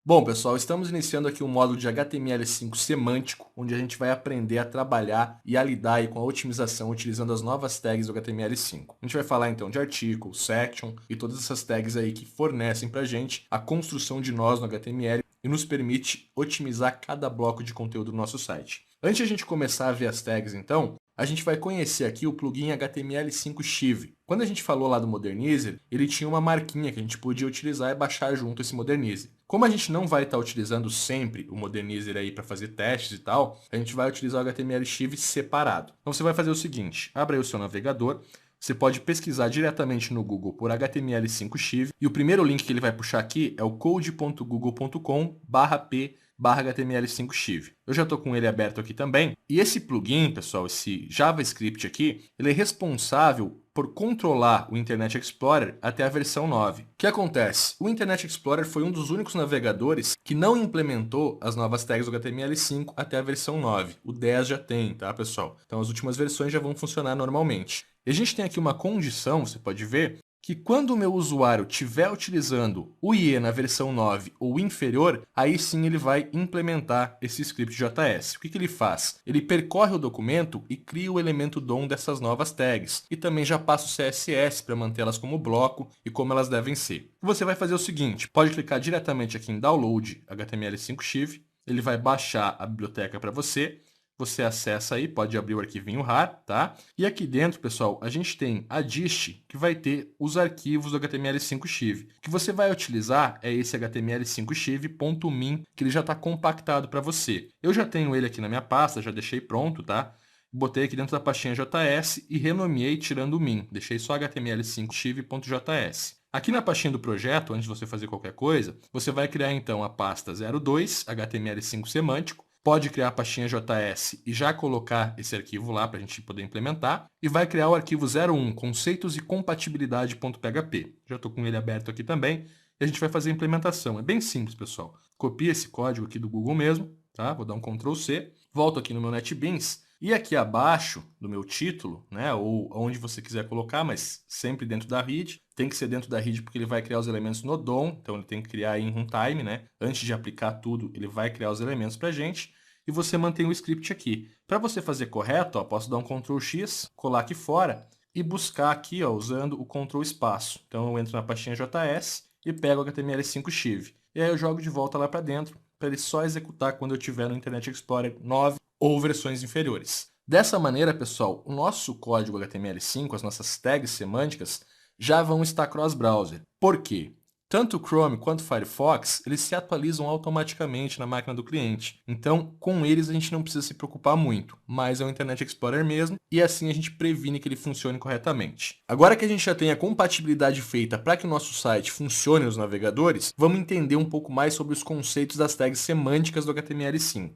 Bom, pessoal, estamos iniciando aqui um módulo de HTML5 semântico, onde a gente vai aprender a trabalhar e a lidar aí com a otimização utilizando as novas tags do HTML5. A gente vai falar então de article, section e todas essas tags aí que fornecem para a gente a construção de nós no HTML e nos permite otimizar cada bloco de conteúdo do nosso site. Antes de a gente começar a ver as tags, então, a gente vai conhecer aqui o plugin HTML5 Chive. Quando a gente falou lá do Modernizer, ele tinha uma marquinha que a gente podia utilizar e baixar junto esse Modernizer. Como a gente não vai estar utilizando sempre o Modernizer aí para fazer testes e tal, a gente vai utilizar o HTML Chive separado. Então você vai fazer o seguinte, abre aí o seu navegador, você pode pesquisar diretamente no Google por HTML5 Chive e o primeiro link que ele vai puxar aqui é o code.google.com/p/HTML5 Chive. Eu já estou com ele aberto aqui também. E esse plugin, pessoal, esse JavaScript aqui, ele é responsável por controlar o Internet Explorer até a versão 9. O que acontece? O Internet Explorer foi um dos únicos navegadores que não implementou as novas tags do HTML5 até a versão 9. O 10 já tem, tá, pessoal? Então as últimas versões já vão funcionar normalmente. E a gente tem aqui uma condição, você pode ver, que quando o meu usuário estiver utilizando o IE na versão 9 ou inferior, aí sim ele vai implementar esse script JS. O que ele faz? Ele percorre o documento e cria o elemento DOM dessas novas tags. E também já passa o CSS para mantê-las como bloco e como elas devem ser. Você vai fazer o seguinte, pode clicar diretamente aqui em Download HTML5 Chive, ele vai baixar a biblioteca para você. Você acessa aí, pode abrir o arquivinho RAR, tá? E aqui dentro, pessoal, a gente tem a dist, que vai ter os arquivos do HTML5 Chive. O que você vai utilizar é esse HTML5 Chive.min, que ele já está compactado para você. Eu já tenho ele aqui na minha pasta, já deixei pronto, tá? Botei aqui dentro da pastinha JS e renomeei tirando o min. Deixei só HTML5 Chive.js. Aqui na pastinha do projeto, antes de você fazer qualquer coisa, você vai criar então a pasta 02, HTML5 semântico, pode criar a pastinha JS e já colocar esse arquivo lá para a gente poder implementar. E vai criar o arquivo 01, conceitos e compatibilidade.php. Já estou com ele aberto aqui também. E a gente vai fazer a implementação. É bem simples, pessoal. Copia esse código aqui do Google mesmo, tá? Vou dar um Ctrl C. Volto aqui no meu NetBeans. E aqui abaixo do meu título, né, ou onde você quiser colocar, mas sempre dentro da read, tem que ser dentro da read porque ele vai criar os elementos no DOM, então ele tem que criar em runtime, né? Antes de aplicar tudo, ele vai criar os elementos para a gente e você mantém o script aqui. Para você fazer correto, ó, posso dar um Ctrl X, colar aqui fora e buscar aqui, ó, usando o Ctrl espaço. Então eu entro na pastinha JS e pego o HTML5 Chive. E aí eu jogo de volta lá para dentro para ele só executar quando eu estiver no Internet Explorer 9 ou versões inferiores. Dessa maneira, pessoal, o nosso código HTML5, as nossas tags semânticas, já vão estar cross-browser. Por quê? Tanto o Chrome quanto o Firefox, eles se atualizam automaticamente na máquina do cliente. Então, com eles a gente não precisa se preocupar muito, mas é o Internet Explorer mesmo, e assim a gente previne que ele funcione corretamente. Agora que a gente já tem a compatibilidade feita para que o nosso site funcione nos navegadores, vamos entender um pouco mais sobre os conceitos das tags semânticas do HTML5.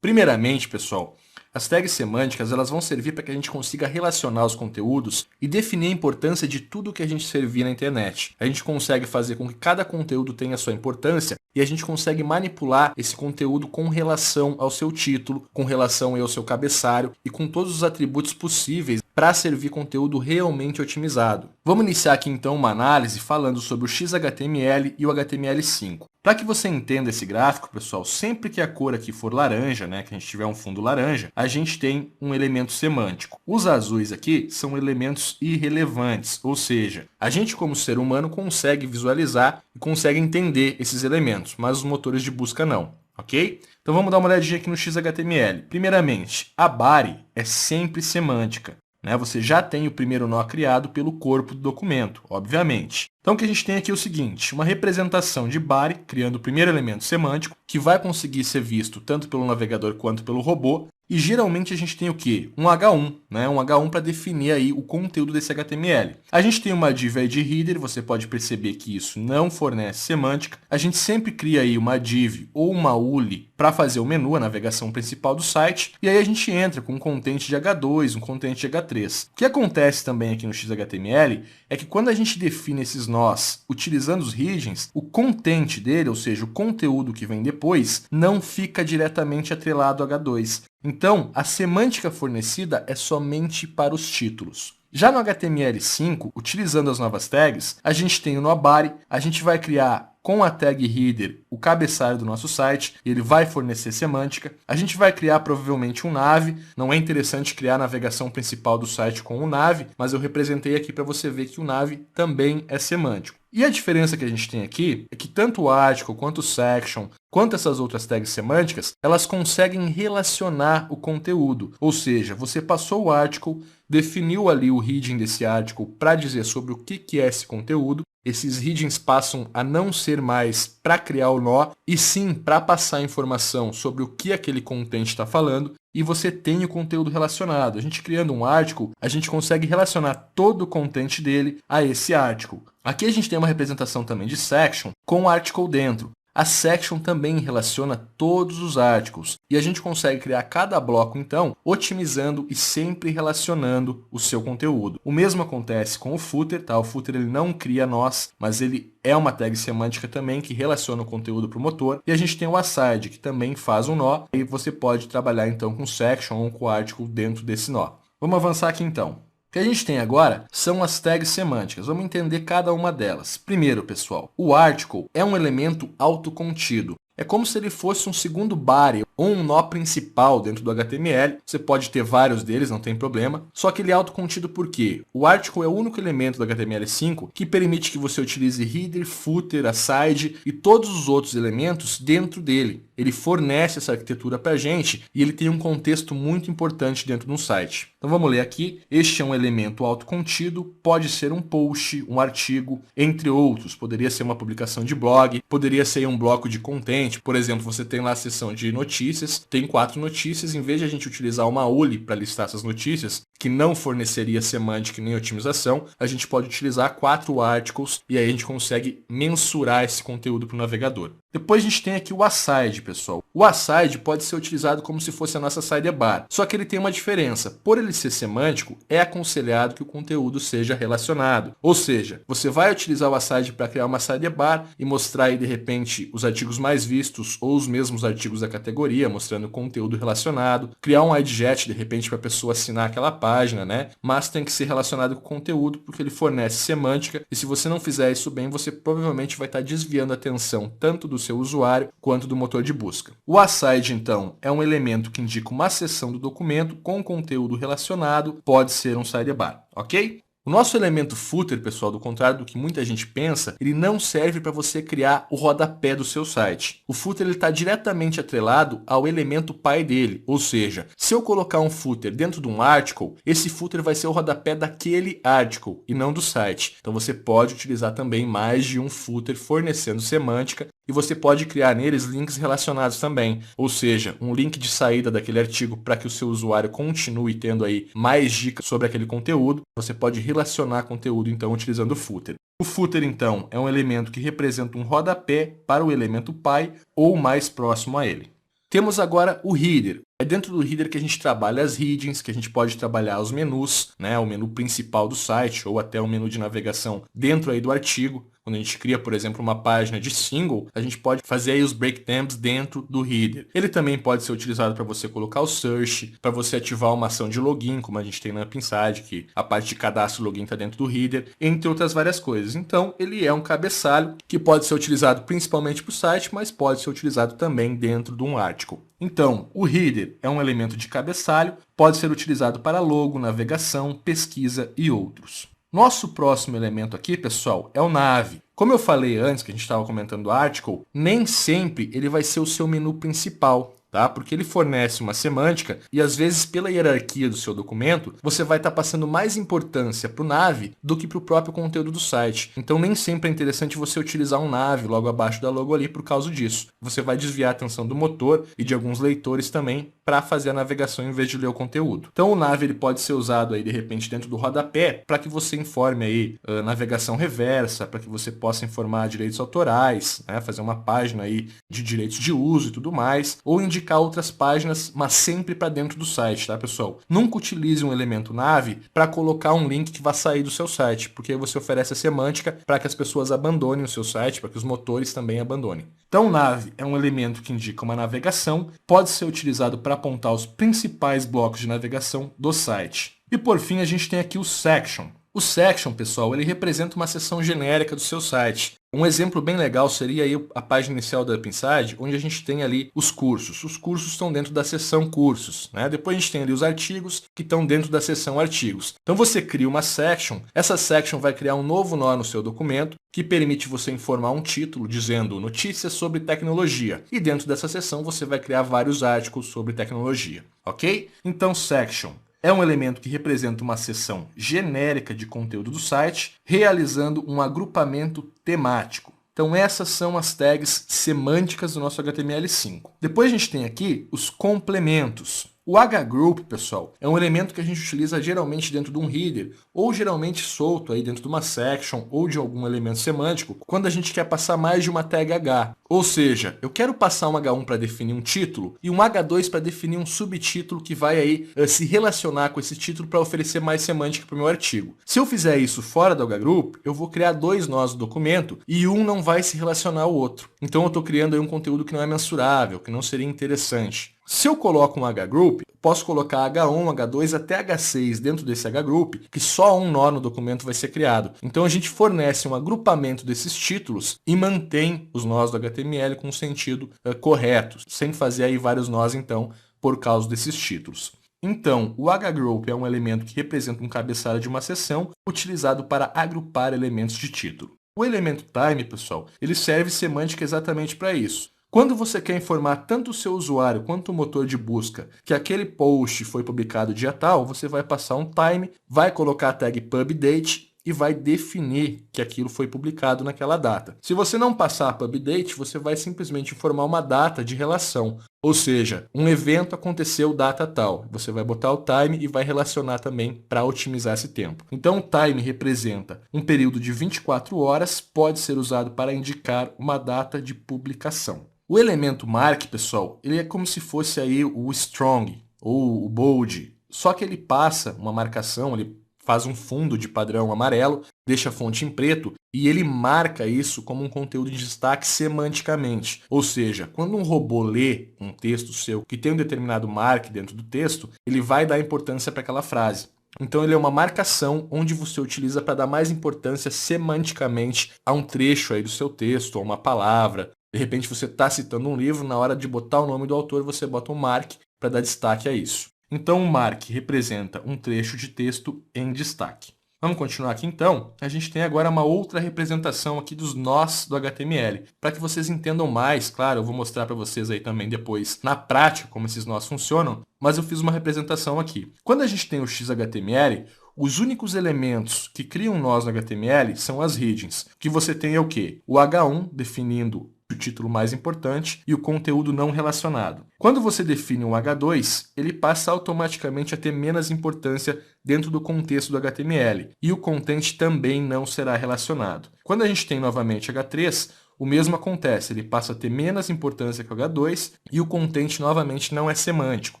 Primeiramente, pessoal, as tags semânticas elas vão servir para que a gente consiga relacionar os conteúdos e definir a importância de tudo que a gente servir na internet. A gente consegue fazer com que cada conteúdo tenha sua importância e a gente consegue manipular esse conteúdo com relação ao seu título, com relação ao seu cabeçalho e com todos os atributos possíveis para servir conteúdo realmente otimizado. Vamos iniciar aqui então uma análise falando sobre o XHTML e o HTML5. Para que você entenda esse gráfico, pessoal, sempre que a cor aqui for laranja, né, que a gente tiver um fundo laranja, a gente tem um elemento semântico. Os azuis aqui são elementos irrelevantes, ou seja, a gente como ser humano consegue visualizar e consegue entender esses elementos, mas os motores de busca não, ok? Então vamos dar uma olhadinha aqui no XHTML. Primeiramente, a body é sempre semântica. Você já tem o primeiro nó criado pelo corpo do documento, obviamente. Então o que a gente tem aqui é o seguinte, uma representação de body, criando o primeiro elemento semântico, que vai conseguir ser visto tanto pelo navegador quanto pelo robô, e geralmente a gente tem o quê? Um H1, um H1 para definir aí o conteúdo desse HTML. A gente tem uma div ID header, você pode perceber que isso não fornece semântica. A gente sempre cria aí uma div ou uma URL para fazer o menu, a navegação principal do site, e aí a gente entra com um content de H2, um content de H3. O que acontece também aqui no XHTML é que quando a gente define esses nós utilizando os regions, o content dele, ou seja, o conteúdo que vem depois, não fica diretamente atrelado a H2. Então, a semântica fornecida é somente para os títulos. Já no HTML5, utilizando as novas tags, a gente tem o nobody, a gente vai criar com a tag header o cabeçalho do nosso site, e ele vai fornecer semântica. A gente vai criar provavelmente um nav, não é interessante criar a navegação principal do site com o nav, mas eu representei aqui para você ver que o nav também é semântico. E a diferença que a gente tem aqui é que tanto o article, quanto o section, quanto essas outras tags semânticas, elas conseguem relacionar o conteúdo. Ou seja, você passou o article, definiu ali o heading desse article para dizer sobre o que é esse conteúdo. Esses headings passam a não ser mais para criar o nó, e sim para passar informação sobre o que aquele content está falando, e você tem o conteúdo relacionado. A gente criando um article, a gente consegue relacionar todo o content dele a esse article. Aqui a gente tem uma representação também de section com o article dentro. A section também relaciona todos os articles, e a gente consegue criar cada bloco, então, otimizando e sempre relacionando o seu conteúdo. O mesmo acontece com o footer, tá? O footer ele não cria nós, mas ele é uma tag semântica também que relaciona o conteúdo para o motor. E a gente tem o aside, que também faz um nó, e você pode trabalhar então com section ou com article dentro desse nó. Vamos avançar aqui então. O que a gente tem agora são as tags semânticas. Vamos entender cada uma delas. Primeiro, pessoal, o article é um elemento autocontido. É como se ele fosse um segundo body ou um nó principal dentro do HTML. Você pode ter vários deles, não tem problema. Só que ele é autocontido por quê? O article é o único elemento do HTML5 que permite que você utilize header, footer, aside e todos os outros elementos dentro dele. Ele fornece essa arquitetura para a gente e ele tem um contexto muito importante dentro de um site. Então vamos ler aqui. Este é um elemento autocontido, pode ser um post, um artigo, entre outros. Poderia ser uma publicação de blog, poderia ser um bloco de content. Por exemplo, você tem lá a seção de notícias, tem 4 notícias, em vez de a gente utilizar uma URL para listar essas notícias, que não forneceria semântica nem otimização, a gente pode utilizar 4 articles e aí a gente consegue mensurar esse conteúdo para o navegador. Depois a gente tem aqui o aside, pessoal. O aside pode ser utilizado como se fosse a nossa sidebar, só que ele tem uma diferença. Por ele ser semântico, é aconselhado que o conteúdo seja relacionado. Ou seja, você vai utilizar o aside para criar uma sidebar e mostrar aí, de repente, os artigos mais vistos ou os mesmos artigos da categoria, mostrando conteúdo relacionado. Criar um widget, de repente, para a pessoa assinar aquela página, né? Mas tem que ser relacionado com o conteúdo, porque ele fornece semântica, e se você não fizer isso bem, você provavelmente vai estar desviando a atenção tanto do seu usuário quanto do motor de busca. O aside, então, é um elemento que indica uma seção do documento com conteúdo relacionado, pode ser um sidebar, ok? O nosso elemento footer, pessoal, do contrário do que muita gente pensa, ele não serve para você criar o rodapé do seu site. O footer está diretamente atrelado ao elemento pai dele, ou seja, se eu colocar um footer dentro de um article, esse footer vai ser o rodapé daquele article e não do site. Então você pode utilizar também mais de um footer fornecendo semântica, e você pode criar neles links relacionados também, ou seja, um link de saída daquele artigo para que o seu usuário continue tendo aí mais dicas sobre aquele conteúdo. Você pode relacionar conteúdo então utilizando o footer. O footer então é um elemento que representa um rodapé para o elemento pai ou mais próximo a ele. Temos agora o header. É dentro do header que a gente trabalha as headings, que a gente pode trabalhar os menus, né, o menu principal do site ou até o menu de navegação dentro aí do artigo. Quando a gente cria, por exemplo, uma página de single, a gente pode fazer aí os breakdowns dentro do header. Ele também pode ser utilizado para você colocar o search, para você ativar uma ação de login, como a gente tem na Pinside, que a parte de cadastro e login está dentro do header, entre outras várias coisas. Então, ele é um cabeçalho que pode ser utilizado principalmente para o site, mas pode ser utilizado também dentro de um article. Então, o header é um elemento de cabeçalho, pode ser utilizado para logo, navegação, pesquisa e outros. Nosso próximo elemento aqui, pessoal, é o nav. Como eu falei antes, que a gente estava comentando o article, nem sempre ele vai ser o seu menu principal, tá? Porque ele fornece uma semântica e, às vezes, pela hierarquia do seu documento, você vai estar passando mais importância para o nav do que para o próprio conteúdo do site. Então, nem sempre é interessante você utilizar um nav logo abaixo da logo ali por causa disso. Você vai desviar a atenção do motor e de alguns leitores também para fazer a navegação em vez de ler o conteúdo. Então, o nav ele pode ser usado aí, de repente, dentro do rodapé para que você informe aí navegação reversa, para que você possa informar direitos autorais, né? Fazer uma página aí de direitos de uso e tudo mais, ou indicar outras páginas, mas sempre para dentro do site, tá, pessoal? Nunca utilize um elemento nav para colocar um link que vai sair do seu site, porque aí você oferece a semântica para que as pessoas abandonem o seu site, para que os motores também abandonem. Então, o nav é um elemento que indica uma navegação, pode ser utilizado para apontar os principais blocos de navegação do site. E por fim, a gente tem aqui o section. O section, pessoal, ele representa uma seção genérica do seu site. Um exemplo bem legal seria aí a página inicial da UpInside, onde a gente tem ali os cursos. Os cursos estão dentro da seção cursos, né? Depois a gente tem ali os artigos, que estão dentro da seção artigos. Então você cria uma section, essa section vai criar um novo nó no seu documento, que permite você informar um título dizendo notícias sobre tecnologia. E dentro dessa seção você vai criar vários artigos sobre tecnologia, ok? Então section é um elemento que representa uma seção genérica de conteúdo do site, realizando um agrupamento temático. Então essas são as tags semânticas do nosso HTML5. Depois a gente tem aqui os complementos. O hgroup, pessoal, é um elemento que a gente utiliza geralmente dentro de um header, ou geralmente solto aí dentro de uma section ou de algum elemento semântico, quando a gente quer passar mais de uma tag H. Ou seja, eu quero passar um H1 para definir um título e um H2 para definir um subtítulo que vai aí se relacionar com esse título para oferecer mais semântica para o meu artigo. Se eu fizer isso fora do hgroup, eu vou criar dois nós no documento e um não vai se relacionar ao outro. Então eu estou criando aí um conteúdo que não é mensurável, que não seria interessante. Se eu coloco um hgroup, posso colocar H1, H2 até H6 dentro desse hgroup, que só um nó no documento vai ser criado. Então a gente fornece um agrupamento desses títulos e mantém os nós do HTML com o sentido correto, sem fazer aí vários nós então por causa desses títulos. Então, o hgroup é um elemento que representa um cabeçalho de uma seção utilizado para agrupar elementos de título. O elemento time, pessoal, ele serve semântica exatamente para isso. Quando você quer informar tanto o seu usuário quanto o motor de busca que aquele post foi publicado dia tal, você vai passar um time, vai colocar a tag pubDate e vai definir que aquilo foi publicado naquela data. Se você não passar a pubDate, você vai simplesmente informar uma data de relação. Ou seja, um evento aconteceu data tal. Você vai botar o time e vai relacionar também para otimizar esse tempo. Então, o time representa um período de 24 horas, pode ser usado para indicar uma data de publicação. O elemento mark, pessoal, ele é como se fosse aí o strong ou o bold, só que ele passa uma marcação, ele faz um fundo de padrão amarelo, deixa a fonte em preto e ele marca isso como um conteúdo de destaque semanticamente. Ou seja, quando um robô lê um texto seu que tem um determinado mark dentro do texto, ele vai dar importância para aquela frase. Então ele é uma marcação onde você utiliza para dar mais importância semanticamente a um trecho aí do seu texto, ou uma palavra. De repente você está citando um livro, na hora de botar o nome do autor, você bota um mark para dar destaque a isso. Então o mark representa um trecho de texto em destaque. Vamos continuar aqui então. A gente tem agora uma outra representação aqui dos nós do HTML. Para que vocês entendam mais, claro, eu vou mostrar para vocês aí também depois na prática como esses nós funcionam, mas eu fiz uma representação aqui. Quando a gente tem o XHTML, os únicos elementos que criam nós no HTML são as regions. O que você tem é o quê? O H1 definindo o título mais importante e o conteúdo não relacionado. Quando você define um H2, ele passa automaticamente a ter menos importância dentro do contexto do HTML e o content também não será relacionado. Quando a gente tem novamente H3, o mesmo acontece, ele passa a ter menos importância que o H2 e o content novamente não é semântico,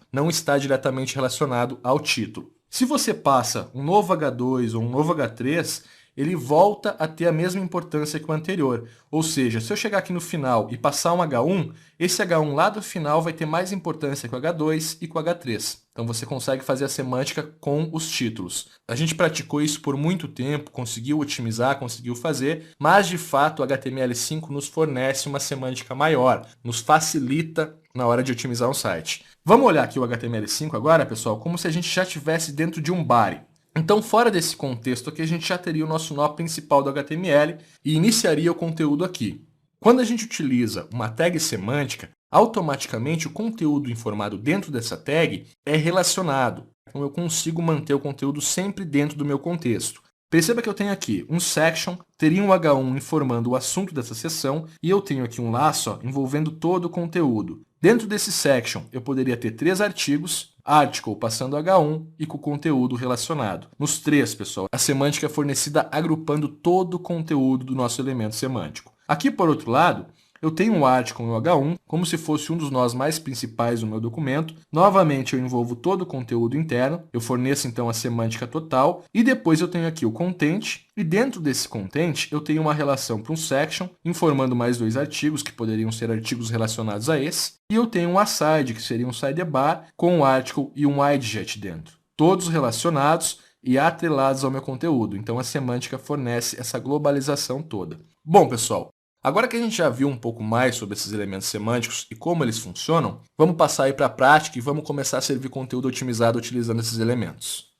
não está diretamente relacionado ao título. Se você passa um novo H2 ou um novo H3, ele volta a ter a mesma importância que o anterior. Ou seja, se eu chegar aqui no final e passar um H1, esse H1 lá do final vai ter mais importância que o H2 e com o H3. Então você consegue fazer a semântica com os títulos. A gente praticou isso por muito tempo, conseguiu otimizar, conseguiu fazer, mas de fato o HTML5 nos fornece uma semântica maior, nos facilita na hora de otimizar um site. Vamos olhar aqui o HTML5 agora, pessoal, como se a gente já estivesse dentro de um body. Então, fora desse contexto aqui, a gente já teria o nosso nó principal do HTML e iniciaria o conteúdo aqui. Quando a gente utiliza uma tag semântica, automaticamente o conteúdo informado dentro dessa tag é relacionado. Então, eu consigo manter o conteúdo sempre dentro do meu contexto. Perceba que eu tenho aqui um section, teria um H1 informando o assunto dessa seção e eu tenho aqui um laço envolvendo todo o conteúdo. Dentro desse section, eu poderia ter 3 artigos, article passando H1 e com o conteúdo relacionado. Nos 3, pessoal, a semântica é fornecida agrupando todo o conteúdo do nosso elemento semântico. Aqui, por outro lado, eu tenho um article no H1, como se fosse um dos nós mais principais do meu documento. Novamente, eu envolvo todo o conteúdo interno, eu forneço então a semântica total, e depois eu tenho aqui o content, e dentro desse content eu tenho uma relação para um section, informando mais 2 artigos, que poderiam ser artigos relacionados a esse, e eu tenho um aside, que seria um sidebar, com um article e um widget dentro. Todos relacionados e atrelados ao meu conteúdo. Então a semântica fornece essa globalização toda. Bom, pessoal, agora que a gente já viu um pouco mais sobre esses elementos semânticos e como eles funcionam, vamos passar aí para a prática e vamos começar a servir conteúdo otimizado utilizando esses elementos.